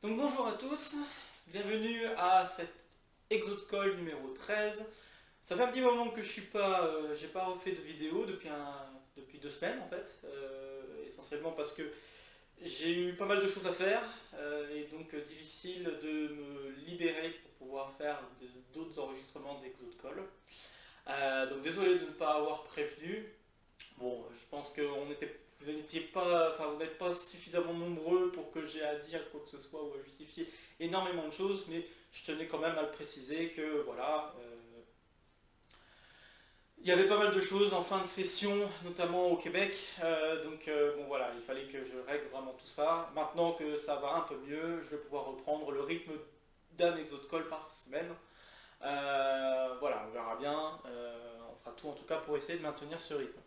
Donc bonjour à tous, bienvenue à cet Exode Call numéro 13. Ça fait un petit moment que je suis pas, j'ai pas refait de vidéo depuis 2 semaines en fait, essentiellement parce que j'ai eu pas mal de choses à faire et donc difficile de me libérer pour pouvoir faire d'autres enregistrements d'Exode Call. Donc désolé de ne pas avoir prévenu. Bon, je pense que vous n'étiez pas, enfin, vous n'êtes pas suffisamment nombreux pour que j'ai à dire quoi que ce soit ou à justifier énormément de choses, mais je tenais quand même à le préciser que voilà, il y avait pas mal de choses en fin de session, notamment au Québec, bon voilà, il fallait que je règle vraiment tout ça. Maintenant que ça va un peu mieux, je vais pouvoir reprendre le rythme d'un exode call par semaine. Voilà, on verra bien. On fera tout en tout cas pour essayer de maintenir ce rythme.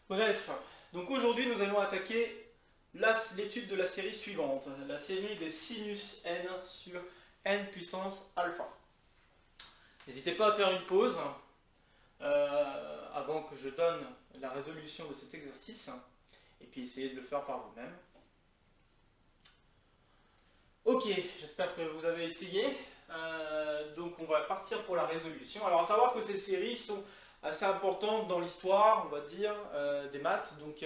Bref, donc aujourd'hui nous allons attaquer l'étude de la série suivante, la série des sinus n sur n puissance alpha. N'hésitez pas à faire une pause avant que je donne la résolution de cet exercice et puis essayez de le faire par vous-même. Ok, j'espère que vous avez essayé. Donc on va partir pour la résolution. Alors à savoir que ces séries sont assez importantes dans l'histoire, on va dire, des maths. Donc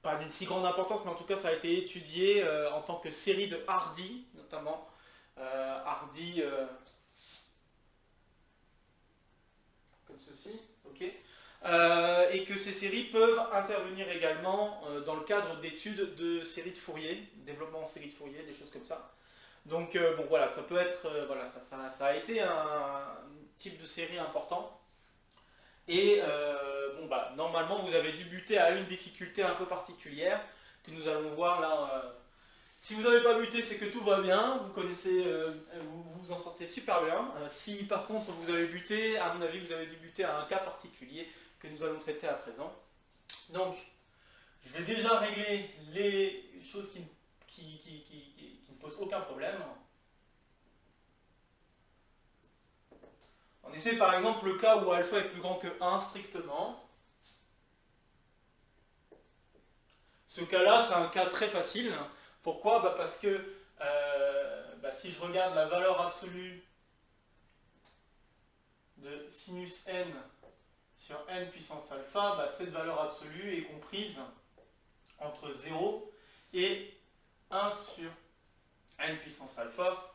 pas d'une si grande importance, mais en tout cas ça a été étudié en tant que série de Hardy, notamment. Hardy comme ceci, ok. Et que ces séries peuvent intervenir également dans le cadre d'études de séries de Fourier, développement en série de Fourier, des choses comme ça. Donc bon voilà, ça peut être, voilà, ça a été un type de série important. Et bon bah normalement vous avez dû buter à une difficulté un peu particulière que nous allons voir là. Si vous n'avez pas buté, c'est que tout va bien, vous connaissez, vous vous en sortez super bien. Si par contre vous avez buté, à mon avis vous avez dû buter à un cas particulier que nous allons traiter à présent. Donc je vais déjà régler les choses qui ne posent aucun problème. En effet, par exemple, le cas où alpha est plus grand que 1 strictement, ce cas-là, c'est un cas très facile. Pourquoi parce que si je regarde la valeur absolue de sinus n sur n puissance alpha, cette valeur absolue est comprise entre 0 et 1 sur n puissance alpha.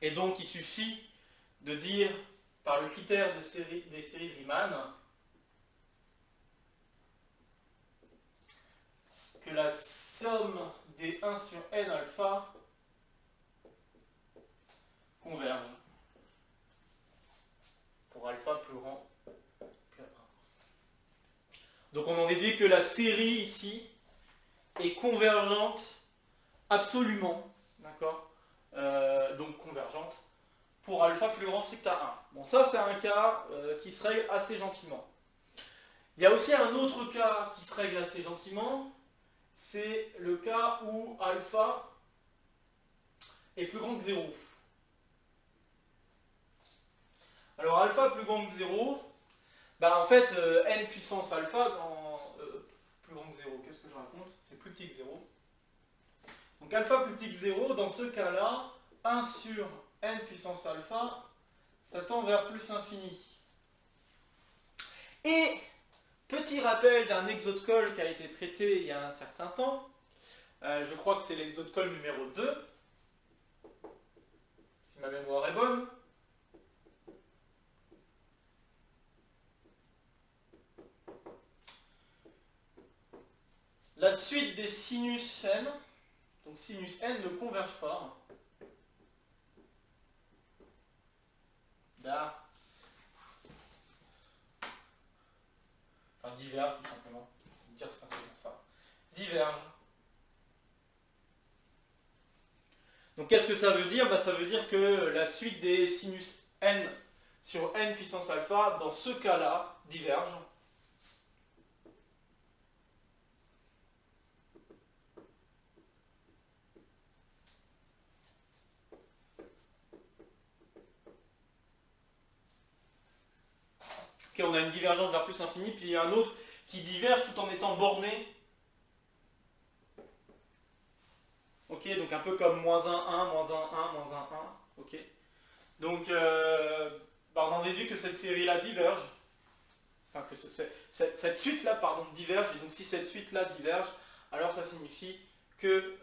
Et donc, il suffit de dire par le critère des séries de Riemann que la somme des 1 sur n alpha converge pour alpha plus grand que 1. Donc on en déduit que la série ici est convergente absolument, d'accord, donc convergente pour alpha plus grand strict à 1. Bon, ça c'est un cas qui se règle assez gentiment. Il y a aussi un autre cas qui se règle assez gentiment, c'est le cas où alpha est plus grand que 0. Alors alpha plus grand que 0, en fait n puissance alpha plus grand que 0, qu'est-ce que je raconte? C'est plus petit que 0. Donc alpha plus petit que 0, dans ce cas-là, 1 sur n puissance alpha, ça tend vers plus infini. Et petit rappel d'un exode call qui a été traité il y a un certain temps, je crois que c'est l'exode call numéro 2, si ma mémoire est bonne. La suite des sinus n, donc sinus n ne converge pas. Là. Enfin, diverge tout simplement. Dire simplement ça. Diverge. Donc qu'est-ce que ça veut dire? Ça veut dire que la suite des sinus n sur n puissance alpha, dans ce cas-là, diverge. Ok, on a une divergence vers plus infini, puis il y a un autre qui diverge tout en étant borné. Ok, Ok, donc un peu comme -1, 1, -1, 1, -1, 1. Ok. Donc, on en déduit que cette série-là diverge. Enfin, que cette suite-là, pardon, diverge. Et donc, si cette suite-là diverge, alors ça signifie que,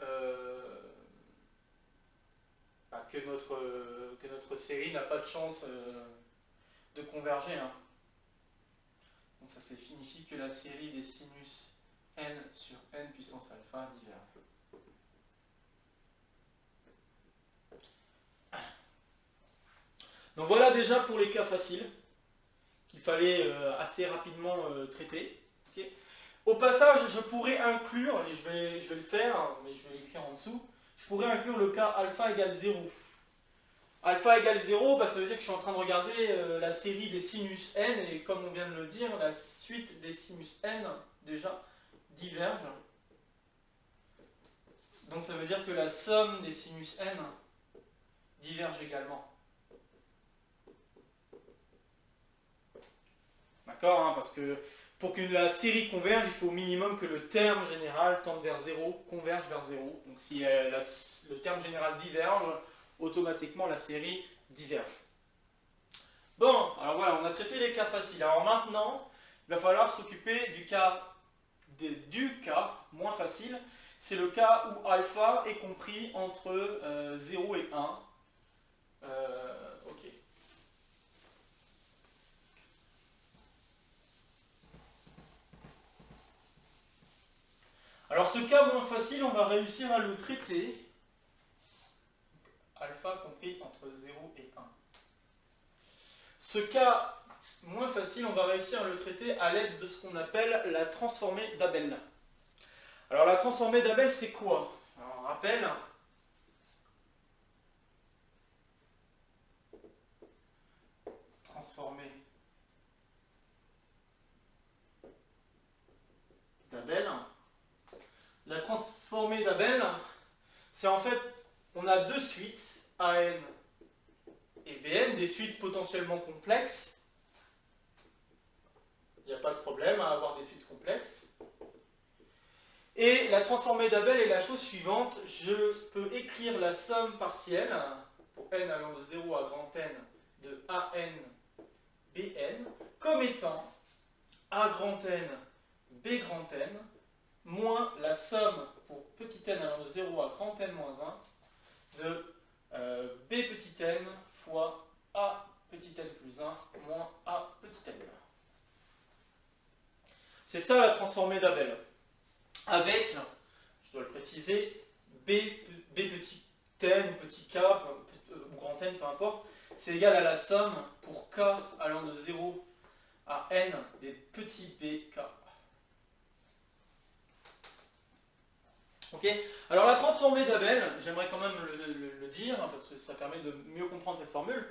que notre série n'a pas de chance de converger. Hein. Donc, ça signifie que la série des sinus n sur n puissance alpha diverge. Donc voilà déjà pour les cas faciles qu'il fallait assez rapidement traiter. Okay. Au passage, je pourrais inclure, et je vais le faire, mais je vais l'écrire en dessous, je pourrais inclure le cas alpha égale 0. Alpha égale 0, ça veut dire que je suis en train de regarder la série des sinus n, et comme on vient de le dire, la suite des sinus n, déjà, diverge. Donc ça veut dire que la somme des sinus n diverge également. D'accord, hein, parce que pour que la série converge, il faut au minimum que le terme général tende vers 0, converge vers 0. Donc si le terme général diverge, automatiquement la série diverge. Bon, alors voilà, on a traité les cas faciles. Alors maintenant, il va falloir s'occuper du cas moins facile. C'est le cas où alpha est compris entre 0 et 1. Ok. Alors ce cas moins facile, on va réussir à le traiter. Alpha compris entre 0 et 1. Ce cas moins facile, on va réussir à le traiter à l'aide de ce qu'on appelle la transformée d'Abel. Alors la transformée d'Abel, c'est quoi? Alors, on rappelle. Transformée d'Abel. La transformée d'Abel, c'est en fait, on a deux suites, AN et BN, des suites potentiellement complexes. Il n'y a pas de problème à avoir des suites complexes. Et la transformée d'Abel est la chose suivante. Je peux écrire la somme partielle pour n allant de 0 à grand N de AN BN comme étant A grand N B grand N moins la somme pour petit n allant de 0 à grand N moins 1 de B petit n fois A petit n plus 1 moins A petit n. C'est ça la transformée d'Abel. Avec, je dois le préciser, B petit n ou petit k ou grand N, peu importe, c'est égal à la somme pour k allant de 0 à n des petits b k. Ok. Alors la transformée d'Abel, j'aimerais quand même le dire, parce que ça permet de mieux comprendre cette formule.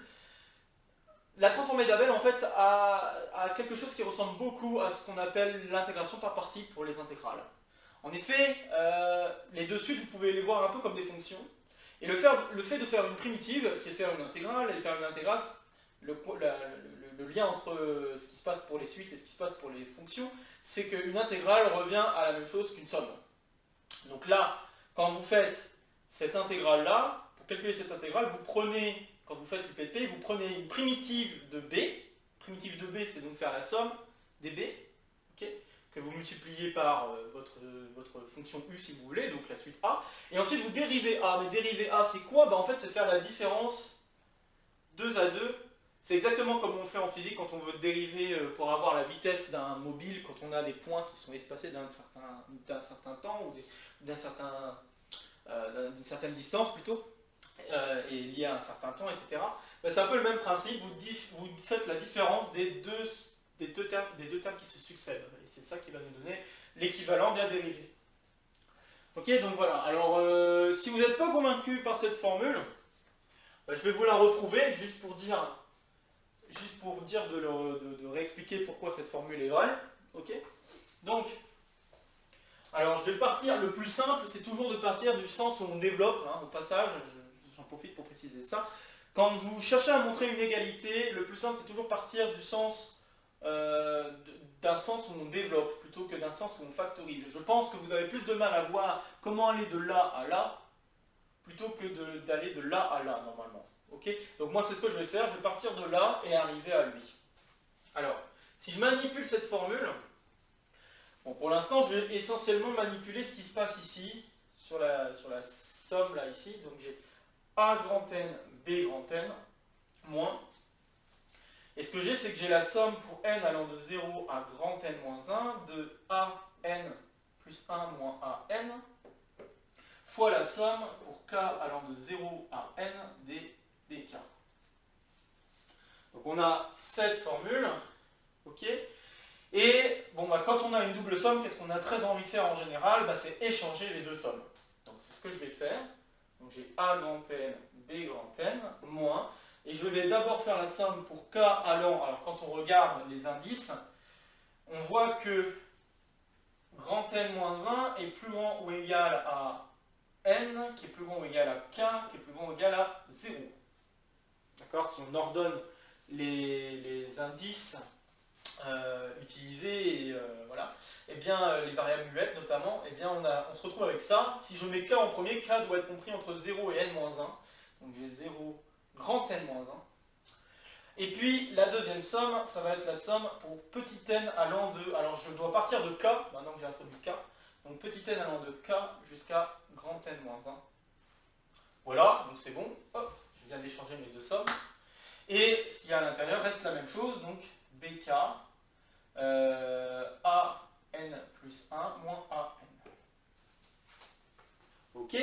La transformée d'Abel, en fait, a quelque chose qui ressemble beaucoup à ce qu'on appelle l'intégration par partie pour les intégrales. En effet, les deux suites, vous pouvez les voir un peu comme des fonctions. Et le fait de faire une primitive, c'est faire une intégrale, et faire une intégrale, le lien entre ce qui se passe pour les suites et ce qui se passe pour les fonctions, c'est qu'une intégrale revient à la même chose qu'une somme. Donc là, quand vous faites cette intégrale-là, pour calculer cette intégrale, vous prenez, quand vous faites l'IPP, vous prenez une primitive de B. Primitive de B, c'est donc faire la somme des B, okay, que vous multipliez par votre fonction U si vous voulez, donc la suite A. Et ensuite vous dérivez A. Mais dériver A, c'est quoi? En fait, c'est faire la différence 2 à 2. C'est exactement comme on fait en physique quand on veut dériver pour avoir la vitesse d'un mobile, quand on a des points qui sont espacés d'un certain temps ou d'une certaine distance plutôt, et liés à un certain temps, etc. C'est un peu le même principe, vous faites la différence des deux termes qui se succèdent. Et c'est ça qui va nous donner l'équivalent de la dérivée. Ok, donc voilà. Alors, si vous n'êtes pas convaincu par cette formule, je vais vous la reprouver juste pour dire de réexpliquer pourquoi cette formule est vraie. Ok. Donc, alors je vais partir, le plus simple, c'est toujours de partir du sens où on développe, hein, au passage, j'en profite pour préciser ça. Quand vous cherchez à montrer une égalité, le plus simple, c'est toujours partir du sens, d'un sens où on développe, plutôt que d'un sens où on factorise. Je pense que vous avez plus de mal à voir comment aller de là à là, plutôt que d'aller de là à là, normalement. Okay, donc moi, c'est ce que je vais faire. Je vais partir de là et arriver à lui. Alors, si je manipule cette formule, bon, pour l'instant, je vais essentiellement manipuler ce qui se passe ici, sur la somme, là, ici. Donc, j'ai A grand N, B grand N, moins. Et ce que j'ai, c'est que j'ai la somme pour n allant de 0 à grand N moins 1 de AN plus 1 moins AN fois la somme pour k allant de 0 à n des BK. Donc on a cette formule, ok. Et bon, bah, quand on a une double somme, qu'est-ce qu'on a très envie de faire en général? Bah, c'est échanger les deux sommes. Donc c'est ce que je vais faire. Donc j'ai A grand N, B grand N, moins. Et je vais d'abord faire la somme pour k allant, alors quand on regarde les indices, on voit que grand N moins 1 est plus grand ou égal à n, qui est plus grand ou égal à k, qui est plus grand ou égal à 0. D'accord? Si on ordonne les indices utilisés, et, voilà, et bien, les variables muettes notamment, et bien, on se retrouve avec ça. Si je mets k en premier, k doit être compris entre 0 et n moins 1. Donc j'ai 0 grand N moins 1. Et puis la deuxième somme, ça va être la somme pour petit n allant de... Alors je dois partir de k, maintenant que j'ai introduit k. Donc petit n allant de k jusqu'à grand N moins 1. Voilà, donc c'est bon. Hop, je viens d'échanger mes deux sommes. Et ce qu'il y a à l'intérieur reste la même chose, donc bk, an plus 1 moins an. Ok,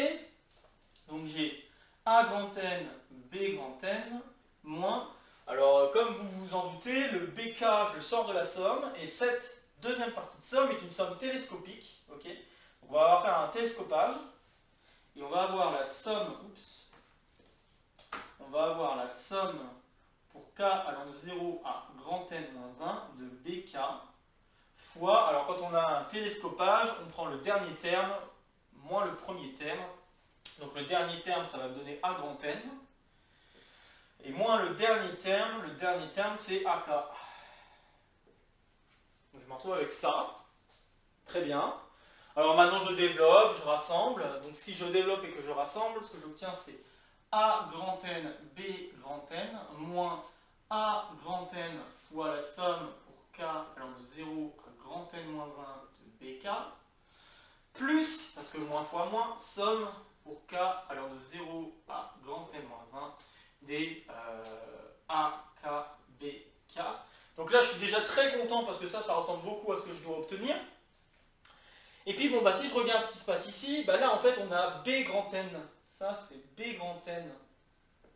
donc j'ai a grand N, b grand N, moins... Alors, comme vous vous en doutez, le BK, je le sors de la somme, et cette deuxième partie de somme est une somme télescopique. Okay, on va faire un télescopage, et on va avoir la somme, on va avoir la somme pour k allant de 0 à grand N moins 1 de BK, fois, alors quand on a un télescopage, on prend le dernier terme, moins le premier terme. Donc le dernier terme, ça va me donner A grand N. Et moins le dernier terme c'est AK. Donc je me retrouve avec ça. Très bien. Alors maintenant je développe, je rassemble. Donc si je développe et que je rassemble, ce que j'obtiens c'est A grand N, B grand N, moins A grand N fois la somme pour K allant de 0 à grand N moins 1 de BK, plus, parce que moins fois moins, somme pour K allant de 0 à grand N moins 1 des AKBK. Donc là, je suis déjà très content parce que ça ressemble beaucoup à ce que je dois obtenir. Et puis, bon, bah, si je regarde ce qui se passe ici, bah, là, en fait, on a B grand N. Ça, c'est B grand N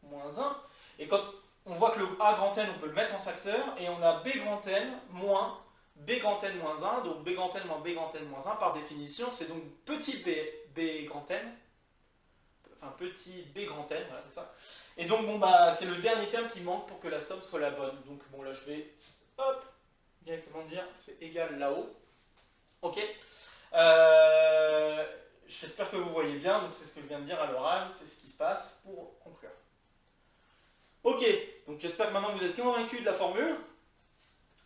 moins 1. Et quand on voit que le A grand N, on peut le mettre en facteur. Et on a B grand N moins B grand N moins 1. Donc, B grand N moins B grand N moins 1, par définition, c'est donc petit B grand N. Enfin, petit B grand N, voilà, c'est ça. Et donc, bon, bah, c'est le dernier terme qui manque pour que la somme soit la bonne. Donc, bon, là, je vais, hop, directement dire, c'est égal là-haut. Ok. J'espère que vous voyez bien, donc c'est ce que je viens de dire à l'oral, c'est ce qui se passe pour conclure. Ok, donc j'espère que maintenant vous êtes convaincus de la formule,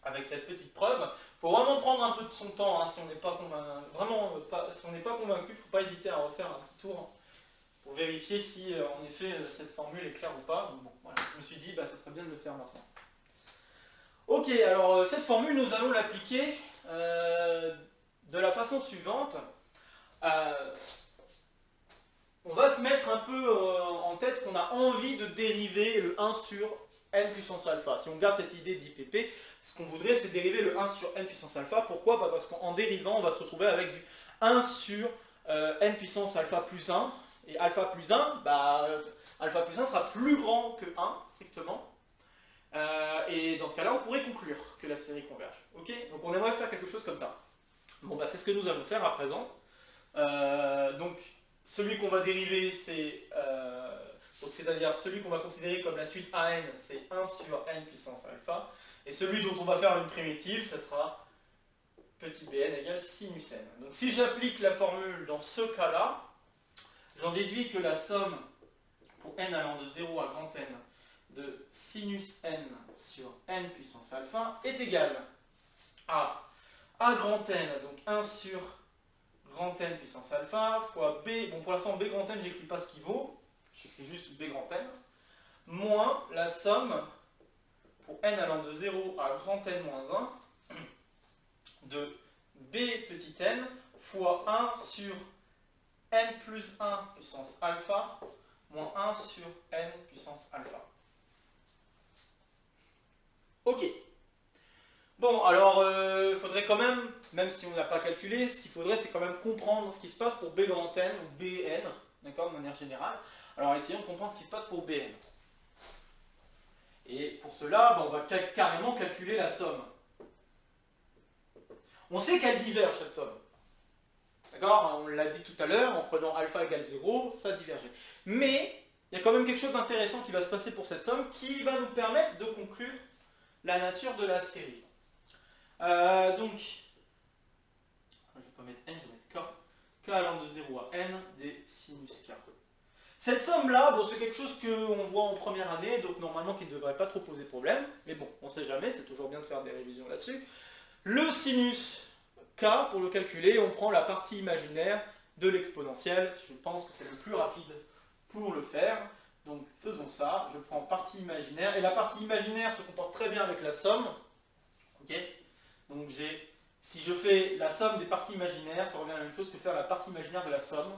avec cette petite preuve. Il faut vraiment prendre un peu de son temps, hein, si on n'est pas convaincu, vraiment, si on n'est pas convaincu, il ne faut pas hésiter à refaire un petit tour pour vérifier si en effet cette formule est claire ou pas. Donc, bon, voilà, je me suis dit, bah, ça serait bien de le faire maintenant. Ok, alors cette formule, nous allons l'appliquer de la façon suivante. On va se mettre un peu en tête qu'on a envie de dériver le 1 sur n puissance alpha. Si on garde cette idée d'IPP, ce qu'on voudrait, c'est dériver le 1 sur n puissance alpha. Pourquoi? Bah, parce qu'en dérivant, on va se retrouver avec du 1 sur n puissance alpha plus 1. Et alpha plus 1, bah, alpha plus 1 sera plus grand que 1, strictement. Et dans ce cas-là, on pourrait conclure que la série converge. Okay, donc on aimerait faire quelque chose comme ça. Bon, bah, c'est ce que nous allons faire à présent. Donc, celui qu'on va dériver, c'est-à-dire celui qu'on va considérer comme la suite AN, c'est 1 sur n puissance alpha. Et celui dont on va faire une primitive, ça sera petit bn égale sinus n. Donc si j'applique la formule dans ce cas-là, j'en déduis que la somme pour n allant de 0 à grand N de sinus n sur n puissance alpha est égale à A grand N, donc 1 sur grand N puissance alpha fois B, bon pour l'instant B grand N j'écris pas ce qu'il vaut, j'écris juste B grand N, moins la somme pour n allant de 0 à grand N moins 1 de B petit n fois 1 sur n plus 1 puissance alpha moins 1 sur n puissance alpha. Ok. Bon, alors, il faudrait quand même si on ne l'a pas calculé, ce qu'il faudrait, c'est quand même comprendre ce qui se passe pour B grand N ou Bn, d'accord, de manière générale. Alors, essayons de comprendre ce qui se passe pour Bn. Et pour cela, on va carrément calculer la somme. On sait qu'elle diverge, cette somme. D'accord? On l'a dit tout à l'heure, en prenant alpha égale 0, ça divergeait. Mais, il y a quand même quelque chose d'intéressant qui va se passer pour cette somme, qui va nous permettre de conclure la nature de la série. Donc, je ne vais pas mettre n, je vais mettre k. K allant de 0 à n des sinus k. Cette somme-là, bon, c'est quelque chose qu'on voit en première année, donc normalement qui ne devrait pas trop poser problème, mais bon, on ne sait jamais, c'est toujours bien de faire des révisions là-dessus. Le sinus k, pour le calculer, on prend la partie imaginaire de l'exponentielle. Je pense que c'est le plus rapide pour le faire. Donc faisons ça, je prends partie imaginaire, et la partie imaginaire se comporte très bien avec la somme. Ok? Donc si je fais la somme des parties imaginaires, ça revient à la même chose que faire la partie imaginaire de la somme.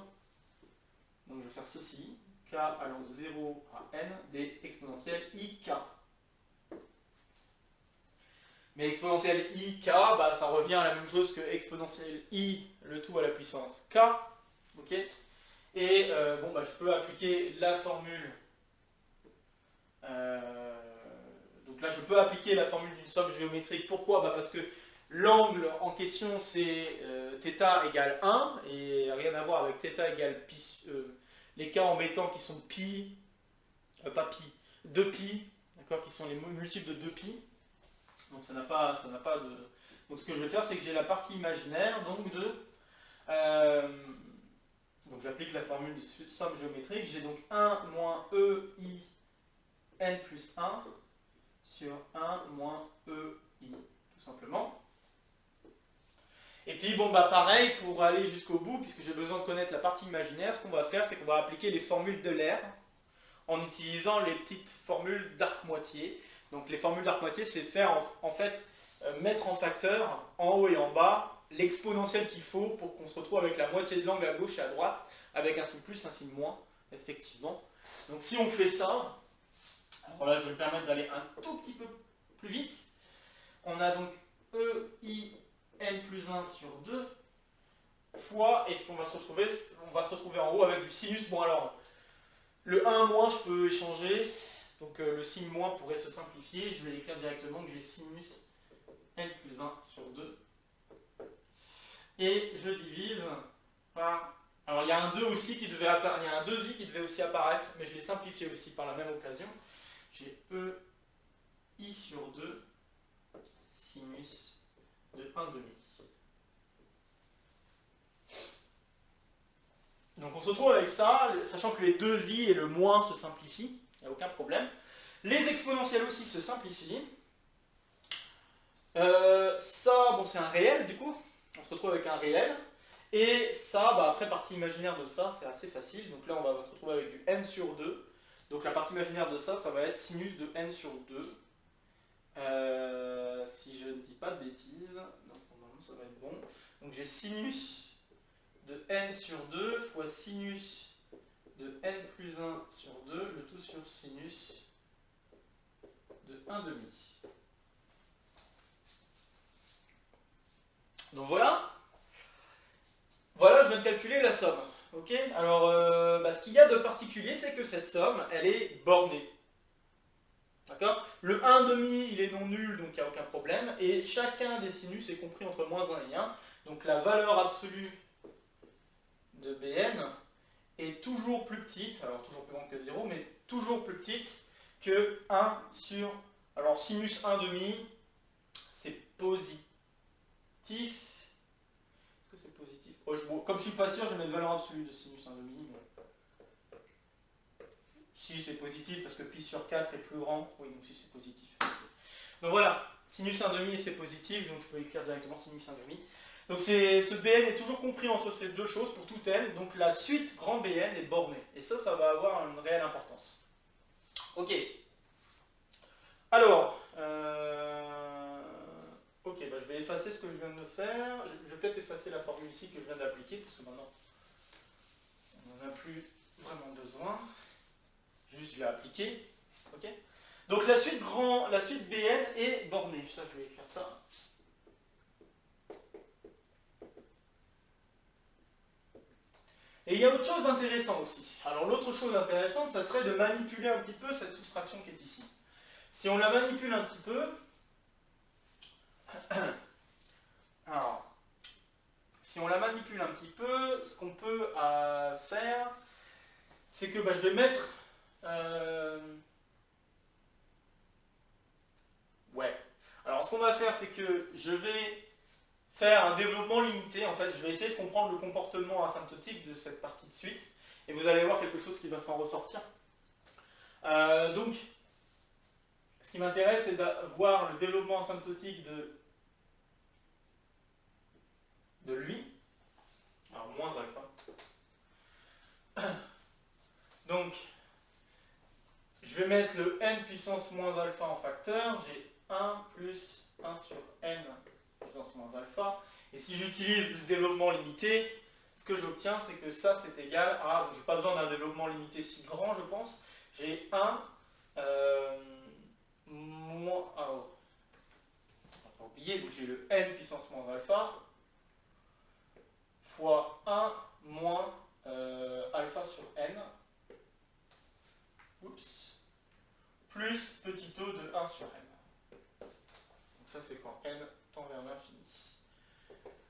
Donc je vais faire ceci, k allant de 0 à n des exponentielles ik. Mais exponentielle ik, bah, ça revient à la même chose que exponentielle i, le tout à la puissance k. Ok? Et bon, bah, je peux appliquer la formule. Donc là, je peux appliquer la formule d'une somme géométrique. Pourquoi? Bah, parce que l'angle en question, c'est θ égale 1, et rien à voir avec θ égale pi, les cas embêtants qui sont pi, pas pi, 2pi, d'accord, qui sont les multiples de 2pi. Donc ça n'a pas de... Donc ce que je vais faire, c'est que j'ai la partie imaginaire, donc donc j'applique la formule de somme géométrique, j'ai donc 1 moins e i n plus 1 sur 1 moins e i, tout simplement. Et puis bon, bah pareil, pour aller jusqu'au bout, puisque j'ai besoin de connaître la partie imaginaire, ce qu'on va faire, c'est qu'on va appliquer les formules de l'air en utilisant les petites formules d'arc-moitié. Donc les formules d'arc-moitié, c'est faire en fait mettre en facteur, en haut et en bas, l'exponentielle qu'il faut pour qu'on se retrouve avec la moitié de l'angle à gauche et à droite, avec un signe plus, un signe moins, respectivement. Donc si on fait ça, alors là je vais me permettre d'aller un tout petit peu plus vite. On a donc e i n plus 1 sur 2 fois, et ce qu'on va se retrouver, on va se retrouver en haut avec du sinus. Bon alors, le 1 moins, je peux échanger, donc le signe moins pourrait se simplifier, je vais écrire directement que j'ai sinus n plus 1 sur 2. Et je divise par... Alors il y a un 2 aussi qui devait apparaître, il y a un 2i qui devait aussi apparaître, mais je l'ai simplifié aussi par la même occasion. J'ai e i sur 2 sinus de 1,5. Donc on se retrouve avec ça, sachant que les 2i et le moins se simplifient, il n'y a aucun problème. Les exponentielles aussi se simplifient. Ça, bon, c'est un réel du coup, on se retrouve avec un réel. Et ça, bah, après partie imaginaire de ça, c'est assez facile. Donc là, on va se retrouver avec du n sur 2. Donc la partie imaginaire de ça, ça va être sinus de n sur 2. Si je ne dis pas de bêtises, donc normalement ça va être bon. Donc j'ai sinus de n sur 2 fois sinus de n plus 1 sur 2, le tout sur sinus de 1,5. Donc voilà. Voilà, je viens de calculer la somme. Ok. Alors, ce qu'il y a de particulier, c'est que cette somme, elle est bornée. D'accord? Le 1,5, il est non nul, donc il n'y a aucun problème. Et chacun des sinus est compris entre moins 1 et 1. Donc la valeur absolue de Bn est toujours plus petite, alors toujours plus grande que 0, mais toujours plus petite que 1 sur... Alors sinus 1,5, c'est positif. Est-ce que c'est positif? Comme je ne suis pas sûr, je vais mettre valeur absolue de sinus 1,5. Mais... Si c'est positif, parce que pi sur 4 est plus grand, oui, donc si c'est positif. Donc voilà, sinus 1,5 c'est positif, donc je peux écrire directement sinus 1,5. Donc ce Bn est toujours compris entre ces deux choses pour tout n, donc la suite grand Bn est bornée. Et ça va avoir une réelle importance. Ok. Alors, ok, bah je vais effacer ce que je viens de faire. Je vais peut-être effacer la formule ici que je viens d'appliquer, parce que maintenant, on n'en a plus vraiment besoin. Juste, je l'ai appliqué. Ok. Donc la suite Bn est bornée. Ça, je vais écrire ça. Et il y a autre chose d'intéressant aussi. Alors l'autre chose intéressante, ça serait de manipuler un petit peu cette soustraction qui est ici. Si on la manipule un petit peu, alors, si on la manipule un petit peu, ce qu'on peut faire, c'est que je vais mettre... ouais. Alors ce qu'on va faire, c'est que je vais faire un développement limité. En fait, je vais essayer de comprendre le comportement asymptotique de cette partie de suite. Et vous allez voir quelque chose qui va s'en ressortir. Donc, ce qui m'intéresse, c'est de voir le développement asymptotique de lui. Alors, moins alpha. Donc, je vais mettre le n puissance moins alpha en facteur. J'ai 1 plus 1 sur n puissance moins alpha. Et si j'utilise le développement limité, ce que j'obtiens, c'est que ça, c'est égal à... Je n'ai pas besoin d'un développement limité si grand, je pense. J'ai 1 moins... Ah, oh. On va pas oublier, donc j'ai le n puissance moins alpha fois 1 moins alpha sur n. Oups. Plus petit o de 1 sur n. Donc ça, c'est quand n tend vers l'infini.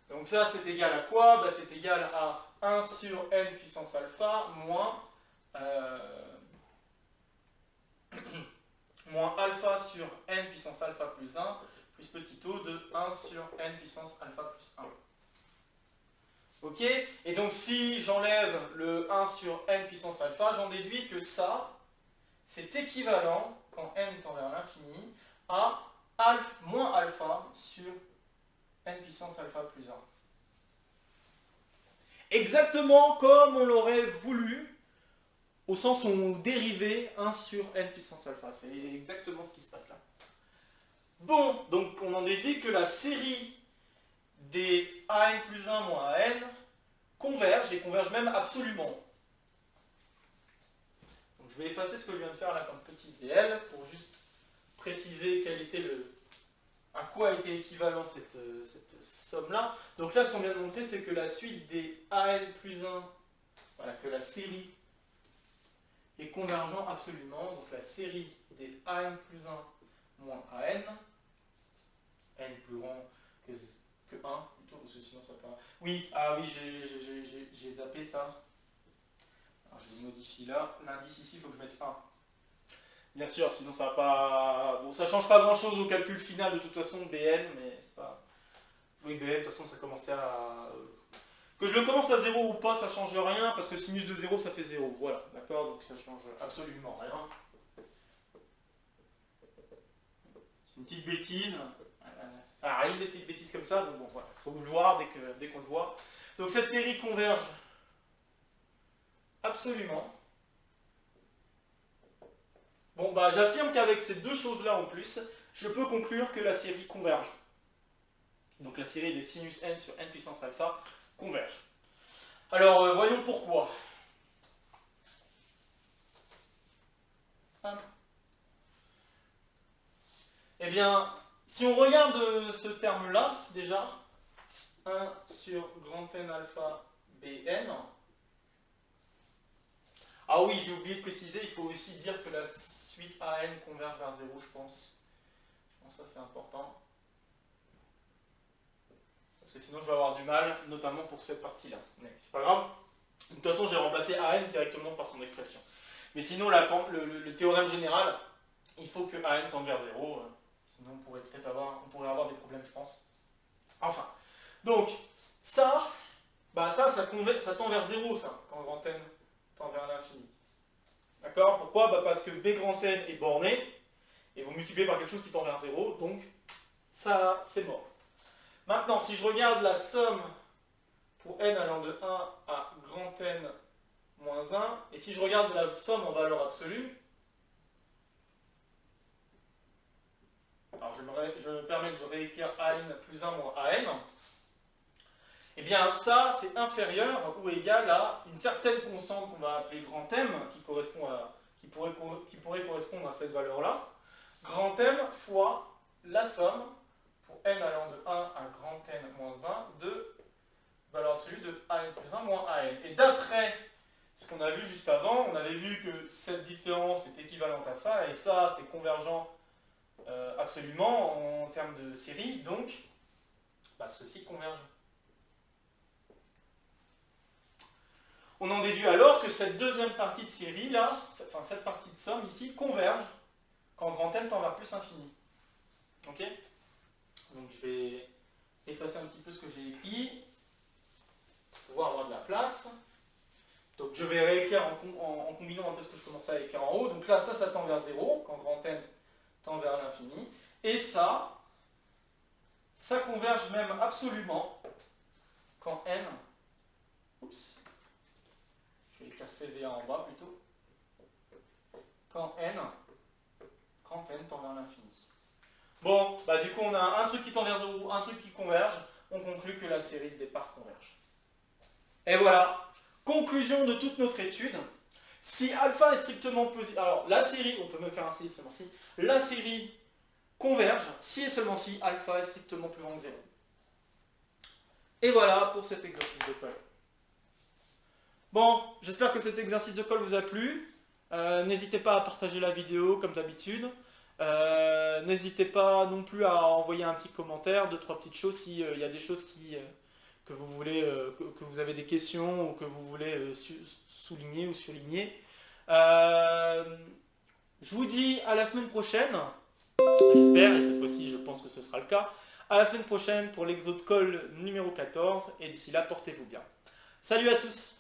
Donc ça, c'est égal à quoi? C'est égal à 1 sur n puissance alpha moins, moins alpha sur n puissance alpha plus 1 plus petit o de 1 sur n puissance alpha plus 1. Ok? Et donc si j'enlève le 1 sur n puissance alpha, j'en déduis que ça, c'est équivalent, quand n tend vers l'infini, à moins alpha sur n puissance alpha plus 1. Exactement comme on l'aurait voulu, au sens où on dérivait 1 sur n puissance alpha. C'est exactement ce qui se passe là. Bon, donc on en déduit que la série des an plus 1 moins an converge, et converge même absolument. Donc je vais effacer ce que je viens de faire là comme petit dl, pour juste préciser quel était à quoi était équivalent cette somme-là. Donc là, ce qu'on vient de montrer, c'est que la suite des an plus 1, voilà, que la série est convergent absolument. Donc la série des an plus 1 moins an, n plus grand que 1, plutôt, parce que sinon ça peut... Oui, ah oui, j'ai zappé ça. Alors, je le modifie là. L'indice ici, il faut que je mette 1. Bien sûr, sinon ça va pas... Bon, ça change pas grand-chose au calcul final de toute façon, Bn, mais c'est pas... Oui, Bn, de toute façon, ça commençait à... Que je le commence à 0 ou pas, ça change rien, parce que sinus de 0, ça fait 0. Voilà, d'accord? Donc ça change absolument rien. C'est une petite bêtise. Ça arrive des petites bêtises comme ça, donc bon, voilà. Il faut le voir dès qu'on le voit. Donc cette série converge absolument. Bon, j'affirme qu'avec ces deux choses-là en plus, je peux conclure que la série converge. Donc la série des sinus n sur n puissance alpha converge. Alors, voyons pourquoi. Eh bien, si on regarde ce terme-là, déjà, 1 sur grand N alpha Bn. Ah oui, j'ai oublié de préciser, il faut aussi dire que la suite AN converge vers 0, je pense. Je pense que ça c'est important. Parce que sinon je vais avoir du mal, notamment pour cette partie-là. Mais c'est pas grave. De toute façon, j'ai remplacé AN directement par son expression. Mais sinon, le théorème général, il faut que AN tende vers 0. Sinon, on pourrait peut-être avoir des problèmes, je pense. Enfin. Donc, ça tend vers 0, ça, quand grand N tend vers l'infini. D'accord? Pourquoi? Parce que B grand N est borné, et vous multipliez par quelque chose qui tend vers 0, donc ça, c'est mort. Maintenant, si je regarde la somme pour n allant de 1 à grand N moins 1, et si je regarde la somme en valeur absolue, alors je me permets de réécrire AN plus 1 moins AN, eh bien ça c'est inférieur ou égal à une certaine constante qu'on va appeler grand M, qui pourrait correspondre à cette valeur-là, grand M fois la somme pour n allant de 1 à grand N moins 1 de valeur absolue de AN plus 1 moins AN. Et d'après ce qu'on a vu juste avant, on avait vu que cette différence est équivalente à ça, et ça c'est convergent absolument en termes de série, donc ceci converge. On en déduit alors que cette deuxième partie de série là, enfin cette partie de somme ici, converge quand grand N tend vers plus infini. Ok? Donc je vais effacer un petit peu ce que j'ai écrit pour pouvoir avoir de la place. Donc je vais réécrire en combinant un peu ce que je commençais à écrire en haut. Donc là, ça tend vers 0 quand grand N tend vers l'infini. Et ça converge même absolument quand n, oups, je vais écrire CVA en bas plutôt, quand grand N tend vers l'infini. Bon, du coup on a un truc qui tend vers 0, un truc qui converge, on conclut que la série de départ converge. Et voilà, conclusion de toute notre étude. Si alpha est strictement positif, alors la série, on peut même faire un si seulement si, la série converge si et seulement si alpha est strictement plus grand que 0. Et voilà pour cet exercice de colle. Bon, j'espère que cet exercice de colle vous a plu. N'hésitez pas à partager la vidéo comme d'habitude. N'hésitez pas non plus à envoyer un petit commentaire, 2-3 petites choses s'il y a des choses que vous voulez, que vous avez des questions ou que vous voulez souligner ou surligner. Je vous dis à la semaine prochaine. J'espère, et cette fois-ci je pense que ce sera le cas. À la semaine prochaine pour l'exo de colle numéro 14, et d'ici là, portez-vous bien. Salut à tous!